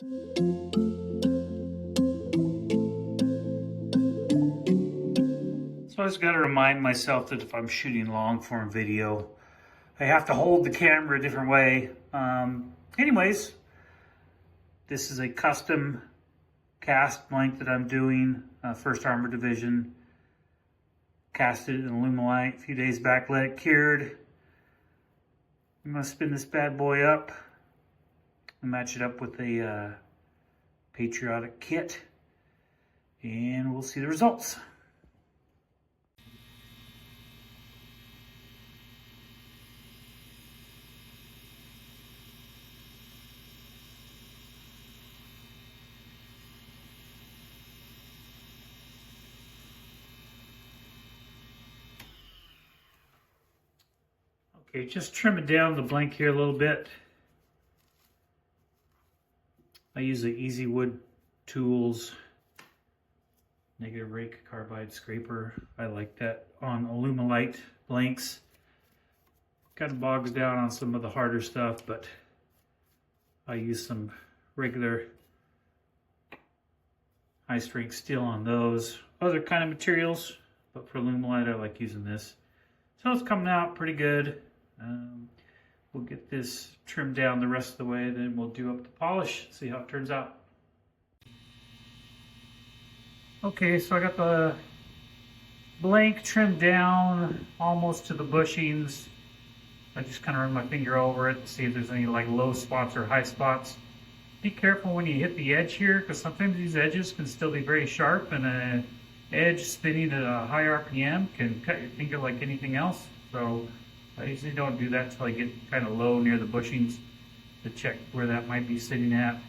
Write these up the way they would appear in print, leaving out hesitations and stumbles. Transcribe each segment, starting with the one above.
So I just got to remind myself that if I'm shooting long form video, I have to hold the camera a different way. Anyways, this is a custom cast blank that I'm doing, 1st Armored Division. Casted it in Alumilite a few days back, let it cured. I'm going to spin this bad boy up and match it up with a patriotic kit, and we'll see the results. Okay, just trim it down the blank here a little bit. I use the Easy Wood Tools negative rake carbide scraper. I like that on Alumilite blanks. Kind of bogs down on some of the harder stuff, but I use some regular high strength steel on those. Other kind of materials, but for Alumilite I like using this. So it's coming out pretty good. We'll get this trimmed down the rest of the way, then we'll do up the polish, see how it turns out. Okay, so I got the blank trimmed down almost to the bushings. I just kind of run my finger over it to see if there's any like low spots or high spots. Be careful when you hit the edge here, because sometimes these edges can still be very sharp, and an edge spinning at a high RPM can cut your finger like anything else. So I usually don't do that until I get kind of low near the bushings to check where that might be sitting at.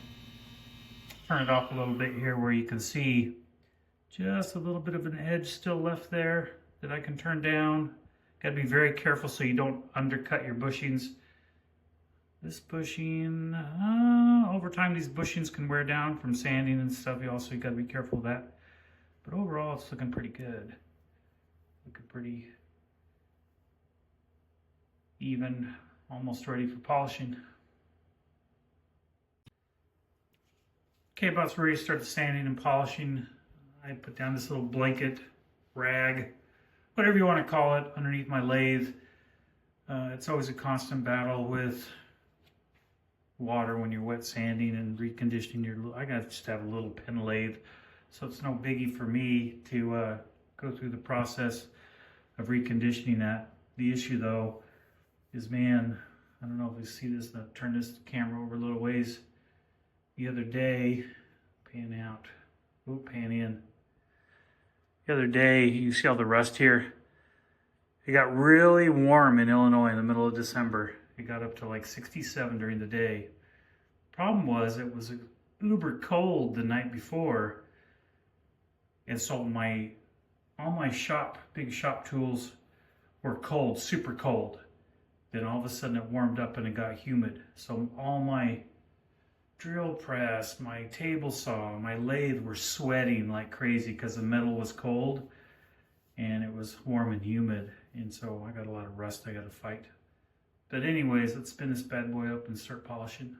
Turn it off a little bit here where you can see just a little bit of an edge still left there that I can turn down. Got to be very careful so you don't undercut your bushings. This bushing, over time these bushings can wear down from sanding and stuff. You also got to be careful of that. But overall it's looking pretty good. Looking pretty even, almost ready for polishing. Okay, about ready to start the sanding and polishing. I put down this little blanket, rag, whatever you want to call it, underneath my lathe. It's always a constant battle with water when you're wet sanding and reconditioning your, I gotta just have a little pen lathe, so it's no biggie for me to go through the process of reconditioning that. The issue though is, man, I don't know if you see this, I'll turn this camera over a little ways. The other day, pan out, pan in. The other day, you see all the rust here? It got really warm in Illinois in the middle of December. It got up to like 67 during the day. Problem was, it was uber cold the night before. And so all my big shop tools were cold, super cold. Then all of a sudden it warmed up and it got humid. So all my drill press, my table saw, my lathe were sweating like crazy because the metal was cold and it was warm and humid. And so I got a lot of rust I got to fight. But anyways, let's spin this bad boy up and start polishing.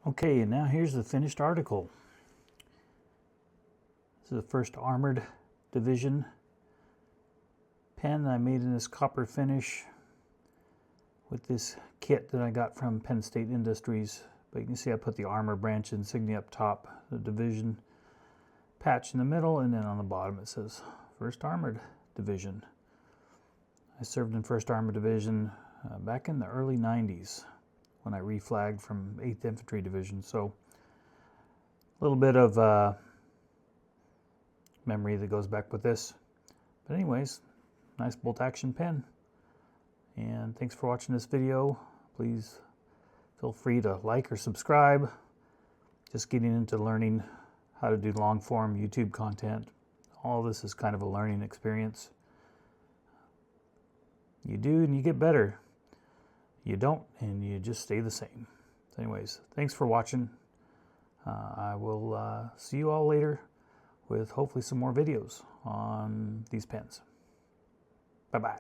Okay, and now here's the finished article. This is the 1st Armored Division pen I made in this copper finish with this kit that I got from Penn State Industries. But you can see I put the armor branch insignia up top, the division patch in the middle, and then on the bottom it says 1st Armored Division. I served in 1st Armored Division back in the early 90s when I reflagged from 8th Infantry Division. So a little bit of memory that goes back with this. But anyways, nice bolt action pen. And thanks for watching this video. Please feel free to like or subscribe. Just getting into learning how to do long form YouTube content. All this is kind of a learning experience. You do and you get better. You don't and you just stay the same. So anyways, thanks for watching. I will see you all later with hopefully some more videos on these pens. Bye-bye.